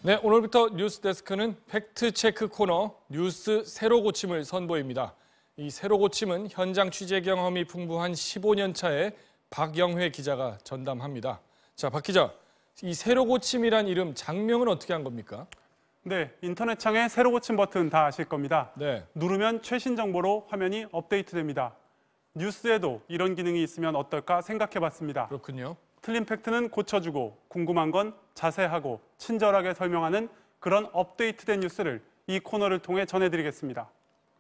네, 오늘부터 뉴스데스크는 팩트체크 코너 뉴스 새로 고침을 선보입니다. 이 새로 고침은 현장 취재 경험이 풍부한 15년 차의 박영회 기자가 전담합니다. 자, 박 기자, 이 새로 고침이란 이름 장명은 어떻게 한 겁니까? 네, 인터넷 창에 새로 고침 버튼 다 아실 겁니다. 네. 누르면 최신 정보로 화면이 업데이트됩니다. 뉴스에도 이런 기능이 있으면 어떨까 생각해봤습니다. 그렇군요. 틀린 팩트는 고쳐주고 궁금한 건 자세하고 친절하게 설명하는 그런 업데이트된 뉴스를 이 코너를 통해 전해드리겠습니다.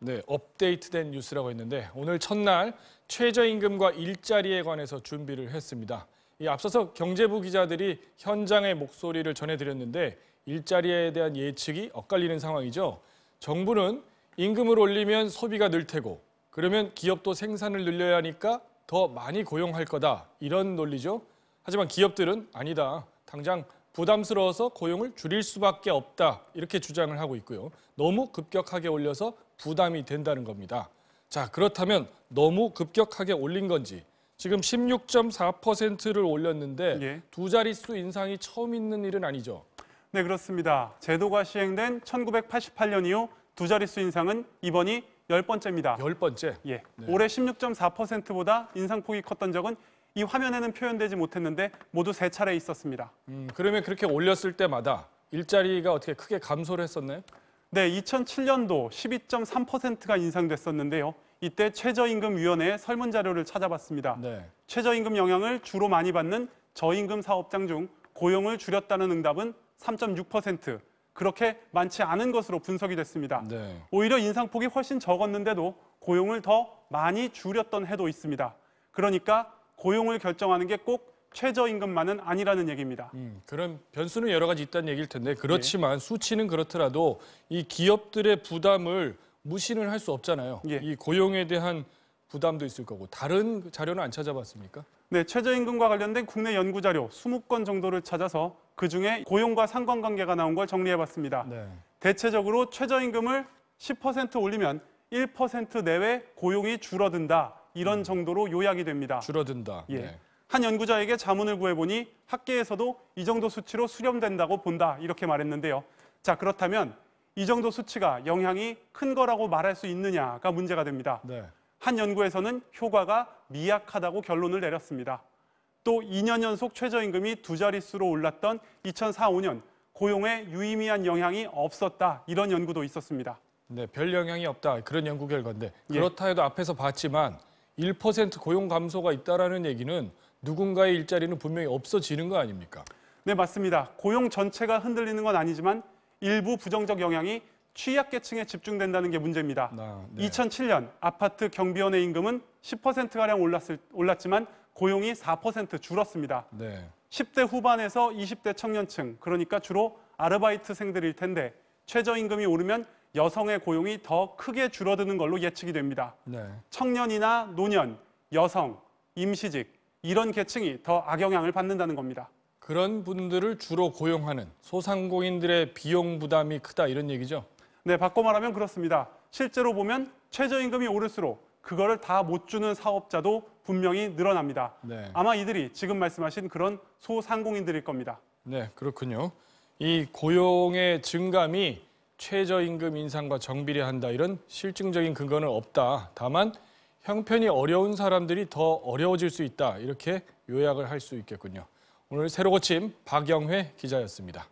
네, 업데이트된 뉴스라고 했는데 오늘 첫날 최저임금과 일자리에 관해서 준비를 했습니다. 이 앞서서 경제부 기자들이 현장의 목소리를 전해드렸는데 일자리에 대한 예측이 엇갈리는 상황이죠. 정부는 임금을 올리면 소비가 늘 테고 그러면 기업도 생산을 늘려야 하니까 더 많이 고용할 거다 이런 논리죠. 하지만 기업들은 아니다. 당장 부담스러워서 고용을 줄일 수밖에 없다. 이렇게 주장을 하고 있고요. 너무 급격하게 올려서 부담이 된다는 겁니다. 자, 그렇다면 너무 급격하게 올린 건지 지금 16.4%를 올렸는데 예. 두 자릿수 인상이 처음 있는 일은 아니죠. 네, 그렇습니다. 제도가 시행된 1988년 이후 두 자릿수 인상은 이번이 10번째입니다. 10번째? 예. 네. 올해 16.4%보다 인상폭이 컸던 적은 이 화면에는 표현되지 못했는데 모두 3차례 있었습니다. 그러면 그렇게 올렸을 때마다 일자리가 어떻게 크게 감소를 했었나요? 네, 2007년도 12.3%가 인상됐었는데요. 이때 최저임금위원회의 설문자료를 찾아봤습니다. 네. 최저임금 영향을 주로 많이 받는 저임금 사업장 중 고용을 줄였다는 응답은 3.6%, 그렇게 많지 않은 것으로 분석이 됐습니다. 네. 오히려 인상폭이 훨씬 적었는데도 고용을 더 많이 줄였던 해도 있습니다. 그러니까 고용을 결정하는 게 꼭 최저임금만은 아니라는 얘기입니다. 그런 변수는 여러 가지 있다는 얘기일 텐데 그렇지만 수치는 그렇더라도 이 기업들의 부담을 무시는 할 수 없잖아요. 예. 이 고용에 대한 부담도 있을 거고 다른 자료는 안 찾아봤습니까? 네, 최저임금과 관련된 국내 연구자료 20건 정도를 찾아서 그중에 고용과 상관관계가 나온 걸 정리해봤습니다. 네. 대체적으로 최저임금을 10% 올리면 1% 내외 고용이 줄어든다. 이런 정도로 요약이 됩니다. 줄어든다. 예. 네. 한 연구자에게 자문을 구해보니 학계에서도 이 정도 수치로 수렴된다고 본다. 이렇게 말했는데요. 자, 그렇다면 이 정도 수치가 영향이 큰 거라고 말할 수 있느냐가 문제가 됩니다. 네. 한 연구에서는 효과가 미약하다고 결론을 내렸습니다. 또 2년 연속 최저임금이 두 자릿수로 올랐던 2004-5년 고용에 유의미한 영향이 없었다. 이런 연구도 있었습니다. 네, 별 영향이 없다. 그런 연구 결과인데 예. 그렇다 해도 앞에서 봤지만 1% 고용 감소가 있다라는 얘기는 누군가의 일자리는 분명히 없어지는 거 아닙니까? 네, 맞습니다. 고용 전체가 흔들리는 건 아니지만 일부 부정적 영향이 취약계층에 집중된다는 게 문제입니다. 네. 2007년 아파트 경비원의 임금은 10%가량 올랐지만 고용이 4% 줄었습니다. 네. 10대 후반에서 20대 청년층, 그러니까 주로 아르바이트생들일 텐데 최저임금이 오르면 여성의 고용이 더 크게 줄어드는 걸로 예측이 됩니다. 네. 청년이나 노년, 여성, 임시직 이런 계층이 더 악영향을 받는다는 겁니다. 그런 분들을 주로 고용하는 소상공인들의 비용 부담이 크다 이런 얘기죠? 네, 바꿔 말하면 그렇습니다. 실제로 보면 최저임금이 오를수록 그거를 다 못 주는 사업자도 분명히 늘어납니다. 네. 아마 이들이 지금 말씀하신 그런 소상공인들일 겁니다. 네, 그렇군요. 이 고용의 증감이 최저임금 인상과 정비례한다 이런 실증적인 근거는 없다. 다만 형편이 어려운 사람들이 더 어려워질 수 있다. 이렇게 요약을 할 수 있겠군요. 오늘 새로 고침 박영회 기자였습니다.